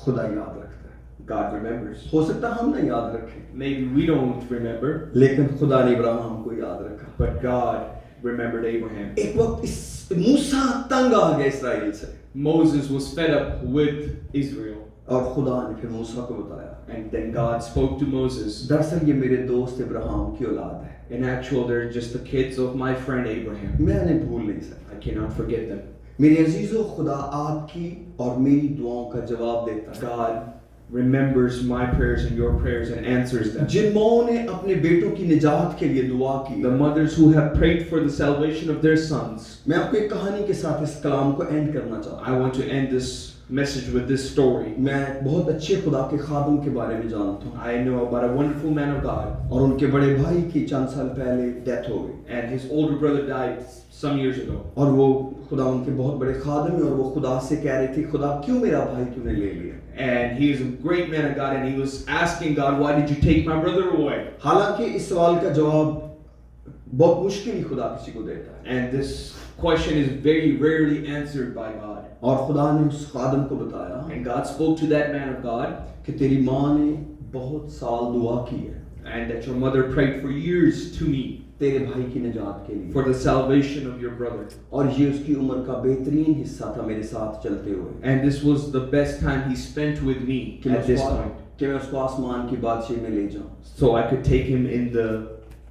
खुदा याद रखता है। God remembers. हो सकता हम ना याद रखें, Maybe we don't remember, लेकिन खुदा ने इब्राहिम को याद रखा। but God remembered Abraham. एक वक्त इस मूसा तंग आ गया इस्राएल से, Moses was fed up with Israel. और खुदा ने फिर मूसा को बताया, And then God spoke to Moses. दरअसल ये मेरे दोस्त इब्राहिम की औलाद है, In actual, they're just the kids of my friend Abraham. मैं उन्हें भूल नहीं सकता। I cannot forget them. मेरे अजीजों, खुदा आपकी और मेरी दुआओं का जवाब देता है। God remembers my prayers and your prayers and answers them. जिन माओं ने अपने बेटों की निजात के लिए दुआ की, The mothers who have prayed for the salvation of their sons. मैं आपको एक कहानी के साथ इस कलाम को एंड करना चाहता हूँ। I want to end this message with this story. मैं बहुत अच्छे खुदा के खादम के बारे में जानता हूँ, I know about a wonderful man of God, और उनके बड़े भाई की चंद साल पहले डेथ हो गई, and his older brother died some years ago. और वो खुदा उनके बहुत बड़े खादम है, और वो खुदा से कह रहे थे, खुदा क्यों मेरा भाई तूने ले लिया। And he is a great man of God, and he was asking God, why did you take my brother away? हालांकि इस सवाल का जवाब बहुत मुश्किल ही खुदा किसी को देता है, And this question is very rarely answered by God. और खुदा ने उस खादम को बताया And God spoke to that man of God, कि तेरी माँ ने बहुत साल दुआ की है and that your mother prayed for years to me तेरे भाई की निजात के लिए, for the salvation of your brother. और ये उसकी उम्र का बेहतरीन हिस्सा था मेरे साथ चलते हुए, And this was the best time he spent with me कि मैं at this उसको- point, कि मैं उसको आसमान की बादशाही में ले जाऊं। so I could take him in the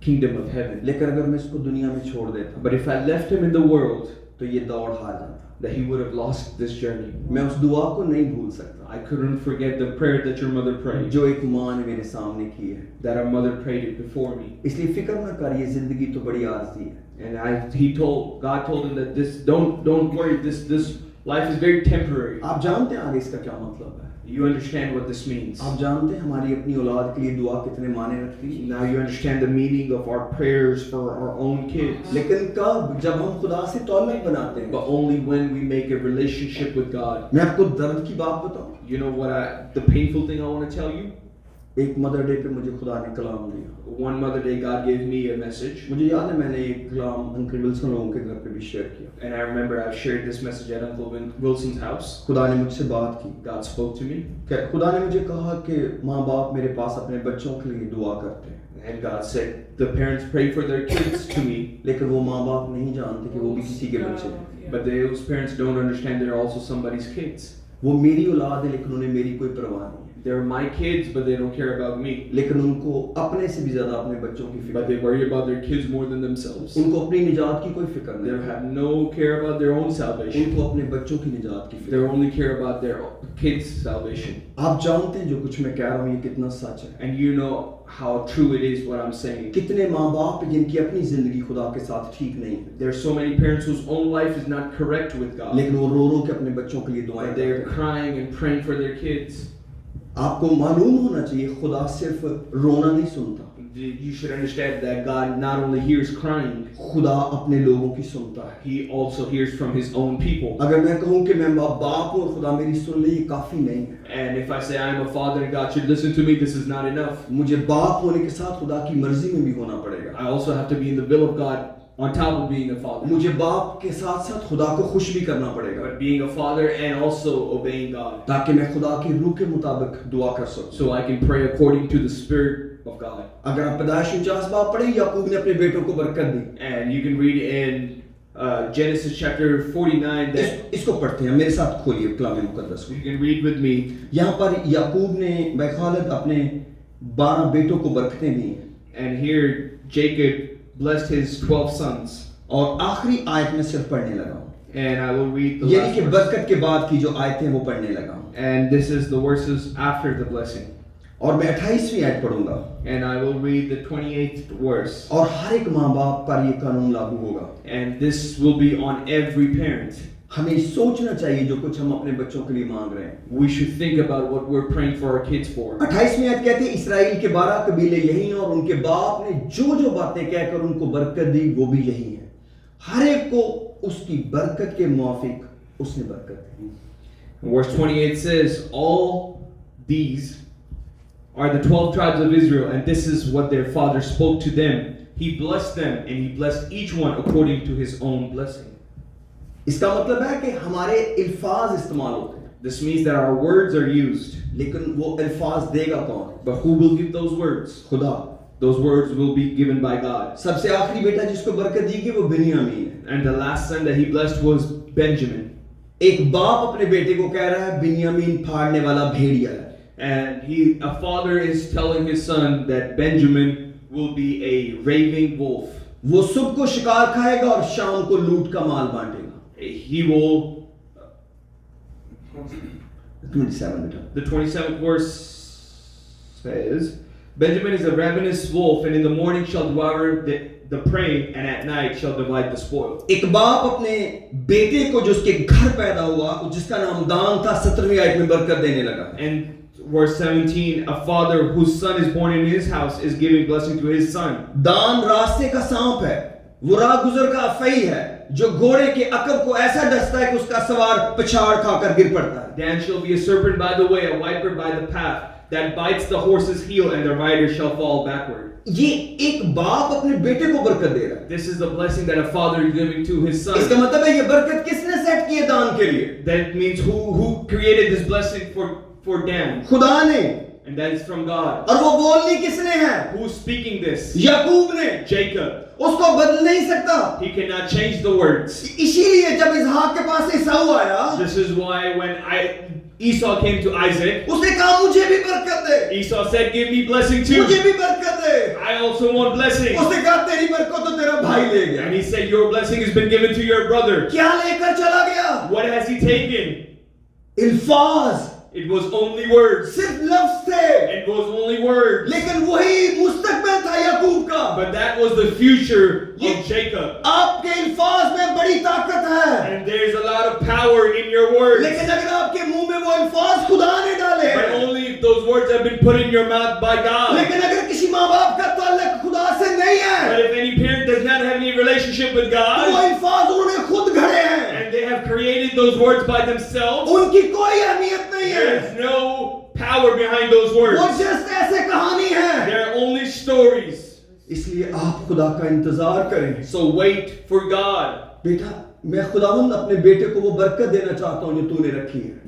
kingdom of heaven. लेकिन अगर मैं इसको दुनिया में छोड़ देता But if I left him in the world, तो ये दौड़ हार जाता। that he would have lost this journey. मैं उस दुआ को नहीं भूल सकता I couldn't forget the prayer that your mother prayed, जो एक माँ ने मेरे सामने की है। that our mother prayed it before me. इसलिए फिक्र ना कर, ये जिंदगी तो बड़ी आरज़ी है। And God told him that this, don't worry, this life is very temporary. आप जानते हैं आगे इसका क्या मतलब है? You understand what this means. आप जानते हैं हमारी अपनी औलाद के लिए दुआ कितने माने रखती है? Now you understand the meaning of our prayers for our own kids. लेकिन कब? जब हम खुदा से तौलक बनाते हैं। But only when we make a relationship with God. मैं आपको दर्द की बात बताऊं? You know the painful thing I want to tell you? एक मदर डे पे मुझे खुदा ने कलाम दिया। One Mother Day, God gave me a message. मुझे याद है मैंने एक कलाम अंकल विल्सन लोगों के घर पे भी शेयर किया। And I remember I shared this message at Uncle Wilson's house. खुदा ने मुझसे बात की। God spoke to me. खुदा ने मुझे कहा कि माँ बाप मेरे पास अपने बच्चों के लिए दुआ करते हैं। And God said, the parents pray for their kids to me. लेकिन वो माँ बाप नहीं जानते कि वो भी किसी के बच्चे हैं। But those parents don't understand they're also somebody's kids. वो मेरी औलाद है लेकिन उन्हें मेरी कोई परवाह नहीं है। They're my kids, but they don't care about me. लेकिन उनको अपने से भी ज्यादा अपने बच्चों की But फिक्र they worry about their kids more than themselves. उनको अपनी निजात की कोई फिक्र They नहीं, have no care about their own salvation. उनको अपने बच्चों की निजात की They फिक्र। only care about their kids' salvation. आप जानते हैं जो कुछ मैं कह रहा हूँ ये कितना सच है। And you know how true it is what I'm saying. कितने माँ बाप हैं जिनकी अपनी जिंदगी खुदा के साथ ठीक नहीं है, There are so many parents whose own life is not correct with God. लेकिन वो रो रो के अपने बच्चों के लिए दुआएं But करते they're हैं। crying and praying for their kids. आपको मालूम होना चाहिए खुदा सिर्फ रोना नहीं सुनता, You should understand that God not only hears crying, खुदा अपने लोगों की सुनता है। He also hears from His own people. अगर मैं कहूँ कि मैं बाप हूँ और खुदा मेरी सुन ले, ये काफी नहीं है। And if I say I am a father and God should listen to me, this is not enough. मुझे बाप होने के साथ खुदा की मर्जी में भी होना पड़ेगा। I also have to be in the will of God on top of being a father. मुझे बाप के साथ साथ खुदा को खुश भी करना पड़ेगा, But being a father and also obeying God. ताकि मैं खुदा की रूह के मुताबिक दुआ कर सकूं। So I can pray according to the Spirit of God. अगर आप पैदाइश 49 बाब पढ़े, याकूब ने अपने बेटों को बरकत दी। And you can read in Genesis chapter 49 that इसको पढ़ते हैं, मेरे साथ खोलिए कलाम मुकद्दस को। you can read with me. यहाँ पर याकूब ने बखालत अपने 12 बेटों को बरकतें दी And here Jacob blessed his 12 sons. और आखिरी आयत में सिर्फ पढ़ने लगा हूँ, And I will read the यानी कि last verse. बरकत के बाद की जो आयतें वो पढ़ने लगा हूँ। And this is the verses after the blessing. और मैं 28वीं आयत पढ़ूंगा। and I will read the 28th verse. और हर एक माँ बाप पर ये कानून लागू होगा। And this will be on every parent. हमें सोचना चाहिए जो कुछ हम अपने बच्चों के लिए मांग रहे हैं। We should think about what we're praying for our kids for. 28वीं आयत कहती है इस्राएल के 12 कबीले यही हैं और उनके बाप ने जो बातें कहकर उनको बरकत दी वो भी यही है। हर एक को उसकी बरकत के मुआफिक उसने बरकत दी। Verse 28 says, all these are the 12 tribes of Israel, and this is what their father spoke to them. He blessed them, and he blessed each one according to his own blessing. इसका मतलब है कि हमारे अल्फाज इस्तेमाल होते हैं। This means that our words are used. लेकिन वो अल्फाज देगा कौन? But who will give those words? खुदा। Those words will be given by God. सबसे आखिरी बेटा जिसको बरकत दी गई वो बिन्यामीन है। And the last son that he blessed was Benjamin. एक बाप अपने बेटे को कह रहा है बिन्यामीन फाड़ने वाला भेड़िया है। And a father is telling his son that Benjamin will be a raving wolf. वो सुबह को शिकार खाएगा और शाम को लूट का माल बांटेगा। He will. 27 बेटा। The 27th verse says, Benjamin is a ravenous wolf, and in the morning shall devour the prey, and at night shall divide the spoil. एक बाप अपने बेटे को जो उसके घर पैदा हुआ जिसका नाम दान था 17वीं आयत में बरकत देने लगा। And verse 17, a father whose son is born in his house is giving blessing to his son. दान रास्ते का सांप है, वो राह गुजर का अफई है जो घोड़े के अकब को ऐसा डसता है कि उसका सवार पछाड़ खाकर गिर पड़ता है। Dan shall be a serpent by the way, a viper by the path, that bites the horse's heel, and the rider shall fall backward. ये एक बाप अपने बेटे को बरकत दे रहा है। This is the blessing that a father is giving to his son. इसका मतलब है ये बरकत किसने सेट की है दान के लिए? That means who created this blessing for Dan? खुदा ने। And that is from God. और वो बोलनी किसने है? Who's speaking this? याकूब ने। Jacob. उसको बदल नहीं सकता। He cannot change the words. इसीलिए जब इसहाक के पास ईसाऊ आया, This is why when Esau came to Isaac, उसने कहा मुझे भी बरकत दे। Esau said, give me blessing too. मुझे भी बरकत दे। I also want blessing. उसने कहा तेरी बरकत तो तेरा भाई ले गया। And he said, your blessing has been given to your brother. क्या लेकर चला गया? What has he taken? अल्फाज। It was only words. सिर्फ लफ्ज थे। It was only words. लेकिन वही मुस्तकबिल था याकूब का। But that was the future of Jacob. आपके अल्फाज में बड़ी ताकत है। And there's a lot of power in your words. लेकिन अगर आपके मुंह में वो अल्फाज खुदा ने डाले, But only if those words have been put in your mouth by God. लेकिन अगर किसी माँ बाप का ताल्लुक खुदा से नहीं है, But if any parent does not have any relationship with तो वो God, अल्फाज उन्होंने खुद घड़े हैं। and they have created those words by themselves, उनकी कोई अहमियत नहीं है। there's no power behind those words. वो जस्ट ऐसे कहानी है। They're only stories. इसलिए आप खुदा का इंतजार करें। So wait for God. बेटा, मैं खुदावंद अपने बेटे को वो बरकत देना चाहता हूँ जो तूने रखी है।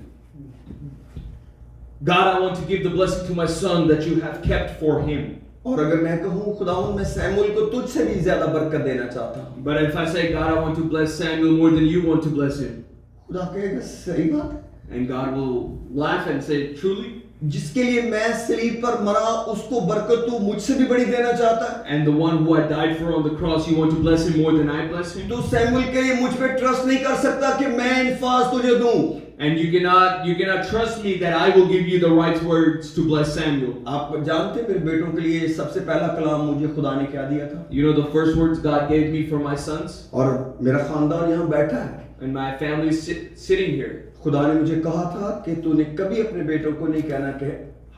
God, I want to give the blessing to my son that you have kept for him. और अगर मैं कहूँ खुदावंद मैं सैमुअल को तुझसे भी ज्यादा बरकत देना चाहता हूँ, But if I say, God, I want to bless Samuel more than you want to bless him, खुदा कहेगा सही बात है। and God will laugh and say, truly? जिसके लिए मैं सलीब पर मरा उसको बरकत तू मुझसे भी बड़ी देना चाहता है। And the one who I died for on the cross, you want to bless him more than I bless him? तू सैमुअल के लिए मुझ पे ट्रस्ट नहीं कर सकता कि मैं इन्फाज तुझे दूं। And you cannot trust me that I will give you the right words to bless Samuel. आप जानते हैं मेरे बेटों के लिए सबसे पहला कलाम मुझे खुदा ने क्या दिया था? You know the first words God gave me for my sons? और मेरा खानदान यहाँ बैठा है। And my family is sitting here. खुदा ने मुझे कहा था कि तूने कभी अपने बेटों को नहीं कहना कि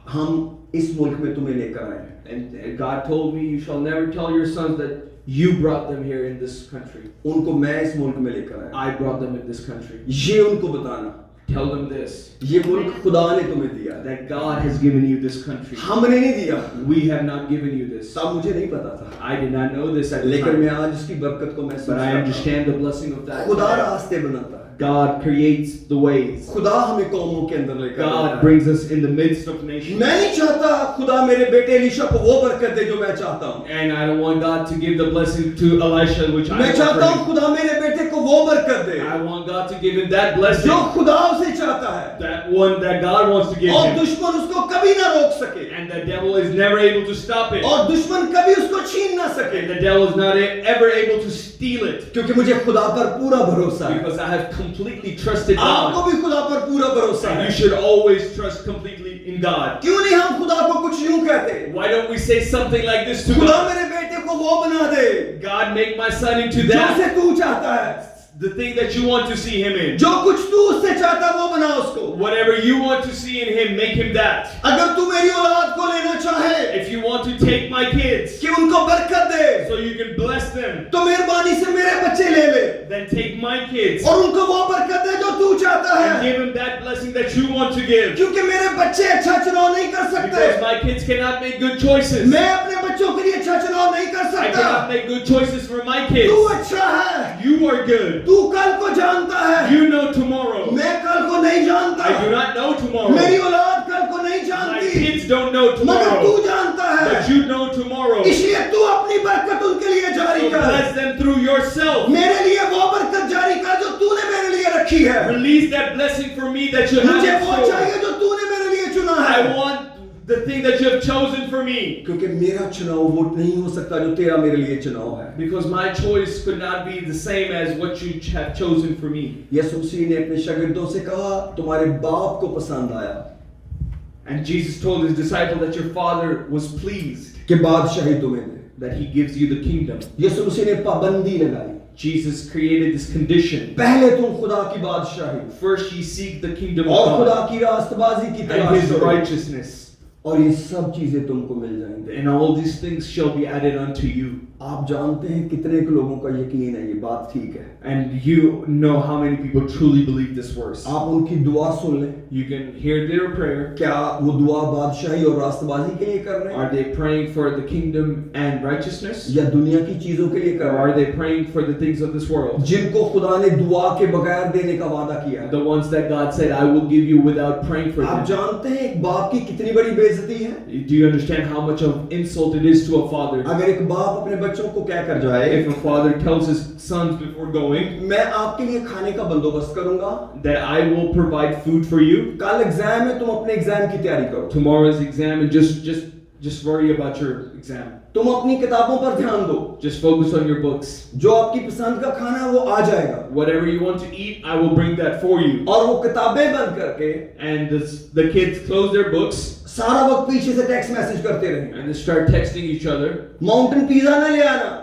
हम इस मुल्क में तुम्हें लेकर आए हैं। And God told me, you shall never tell your sons that you brought them here in this country. उनको मैं इस मुल्क में लेकर आया। I brought them in this country. ये उनको बताना। Tell them this, ये मुल्क खुदा ने तुम्हें दिया है। that God has given you this country. हमने नहीं दिया। We have not given you this. तब मुझे नहीं पता था। I did not know this at the लेकिन time. मैं आज इसकी बरकत को महसूस But I करता हूँ। understand the blessing of that. खुदा रास्ते बनाता है। God creates the ways. खुदा हमें कौमों के अंदर लेकर आता God है। brings us in the midst of nations. मैं नहीं चाहता खुदा मेरे बेटे एलीशा को वो बरकत दे जो मैं चाहता हूँ। And I don't want God to give the blessing to Elisha, which I मैं want चाहता for हूँ him. खुदा मेरे बेटे को वो बरकत दे I want God to give him that blessing, जो खुदा उसे चाहता है, that one that God wants to give और him. दुश्मन उसको कभी ना रोक सके, And the devil is never able to stop it. और दुश्मन कभी उसको छीन ना सके, And the devil is not ever able to steal it. क्योंकि मुझे खुदा पर पूरा भरोसा है। Because I have completely trusted आपको God. भी खुदा पर पूरा भरोसा And है। you should always trust completely in God. क्यों नहीं हम खुदा को कुछ यूं कहते, Why don't we say something like this to खुदा God? मेरे बेटे को वो बना दे God, make my son into जो that, से तू चाहता है, the thing that you want to see him in. जो कुछ तू उससे चाहता है वो बना उसको। Whatever you want to see in him, make him that. अगर तू मेरी औलाद को लेना चाहे If you want to take my kids कि उनको बरकत दे, so you can bless them, तो मेहरबानी से मेरे बच्चे ले ले then take my kids और उनको वो बरकत दे जो तू चाहता and है, give him that blessing that you want to give. क्योंकि मेरे बच्चे अच्छा चुनाव नहीं कर सकते। Because my kids cannot make good choices. मैं अपने बच्चों के लिए अच्छा चुनाव नहीं कर I सकता। cannot make good choices for my तू kids. अच्छा है, You are good. तू कल को जानता है, You know tomorrow. मैं कल को नहीं जानता। I do not know मेरी tomorrow. औलाद कल को नहीं My जानती, kids don't know मगर तू tomorrow. जानता But है। you know tomorrow. इसलिए तू अपनी बरकत उनके लिए जारी So कर, bless them through yourself. मेरे लिए वो बरकत जारी कर जो तूने मेरे लिए रखी है। Release that blessing for me that you have मुझे in वो store. चाहिए जो तूने मेरे लिए चुना है, I want the thing that you have chosen for me. क्योंकि मेरा चुनाव वो नहीं हो सकता जो तेरा मेरे लिए चुनाव है। Because my choice could not be the same as what you have chosen for me. यीशु मसीह ने अपने शागिर्दों से कहा, तुम्हारे बाप को पसंद आया And Jesus told his disciple that your father was pleased कि बादशाही तुम्हें दे। that he gives you the kingdom. यीशु मसीह ने पाबंदी लगाई, Jesus created this condition. पहले तुम खुदा की बादशाही First ye seek the kingdom और of खुदा God की रास्तबाजी की and तलाश his करो, righteousness, और ये सब चीजें तुमको मिल जाएंगी। and all these things shall be added unto you. आप जानते हैं कितने के लोगों का यकीन है ये बात ठीक है। And you know how many people truly believe this verse. आप उनकी दुआ सुन लें, You can hear their prayer. क्या वो दुआ बादशाही और रास्तबाजी के लिए कर रहे हैं Are they praying for the kingdom and righteousness? या दुनिया की चीजों के लिए कर Or रहे are हैं, they praying for the things of this world? जिनको खुदा ने दुआ के बगैर देने का वादा किया है। The ones that God said, I will give you without praying for आप them. जानते हैं एक बाप की कितनी बड़ी बेइज्जती है? Do you understand how much of insult it is to a father? अगर एक बाप अपने बच्चों को क्या कर जाए, If a father tells his sons before going मैं आपके लिए खाने का बंदोबस्त करूंगा, that I will provide food for you, कल एग्जाम है, तुम अपने एग्जाम की तैयारी करो, tomorrow's exam, and just worry about your exam. तुम अपनी किताबों पर ध्यान दो, Just focus on your books. जो आपकी पसंद का खाना है वो आ जाएगा, Whatever you want to eat, I will bring that for you. और वो किताबें बंद करके And the kids close their books सारा वक्त पीछे से टेक्स्ट मैसेज करते रहे, and they start texting each other. Mountain pizza ना ले आना,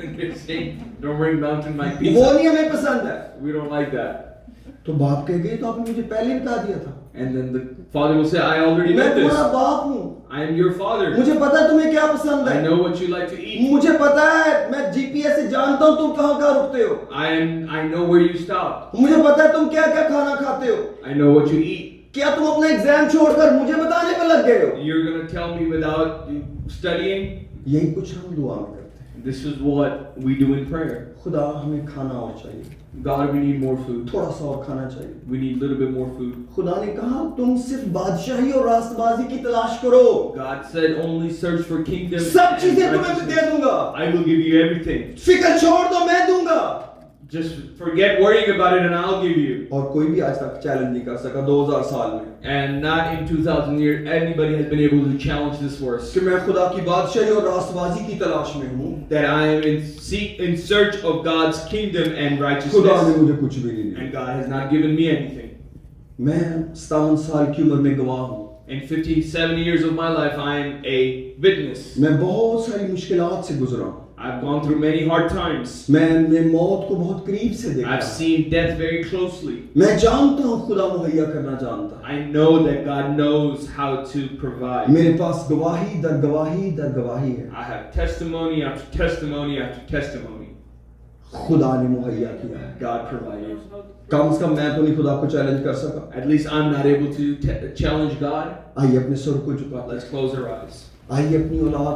And they're saying, don't bring Mountain Mike वो pizza. नहीं हमें पसंद है। We don't like that. तो बाप कह गए तो आपने मुझे पहले बता दिया था, And then the father will say, I already मैं know तुम्हारा this. बाप हूँ, I am your father. मुझे पता है तुम्हें क्या पसंद I है, know what you like to eat. मुझे पता है, मैं जीपीएस से जानता हूँ तुम कहाँ कहाँ रुकते हो, I know where you stop. मुझे पता है तुम क्या क्या खाना खाते हो, I know what you eat. क्या तुम अपना एग्जाम छोड़कर मुझे बताने पे लग गए हो? You're gonna tell me without studying? यही कुछ हम दुआ में करते हैं। This is what we do in prayer. खुदा हमें खाना और चाहिए, God, we need more food. थोड़ा सा और खाना चाहिए। We need a little bit more food. खुदा ने कहा तुम सिर्फ बादशाही और रास्तबाजी की तलाश करो, God said, only search for kingdom सब and चीजें तुम्हें मैं दे righteousness. दूंगा, I will give you everything. फिक्र छोड़ दो मैं दूंगा। Just forget worrying about it and I'll give you. और कोई भी आज तक चैलेंज नहीं कर सका 2000 साल में And not in 2000 years anybody has been able to challenge this verse. कि मैं खुदा की बादशाही और रास्तबाजी की तलाश में हूँ, That I am in search of God's kingdom and खुदा ने righteousness. मुझे कुछ भी नहीं दिया। And God has not given me anything. मैं 57 साल की उम्र में गवाह हूँ, In 57 years of my life, I am a witness. मैं बहुत सारी मुश्किलात से गुजरा हूँ, I've gone through many hard times. मैंने मौत को बहुत करीब से देखा, I've seen death very closely. मैं जानता हूँ खुदा मुहैया करना जानता है। I know that God knows how to provide. मेरे पास गवाही दर गवाही दर गवाही है, I have testimony after testimony after testimony. खुदा ने मुहैया किया है। God provided. कम से कम मैं तो नहीं खुदा को चैलेंज कर सका। At least I'm not able to challenge God. आइए अपने सर को झुकाते Let's close our eyes. हैं, आइए अपनी औलाद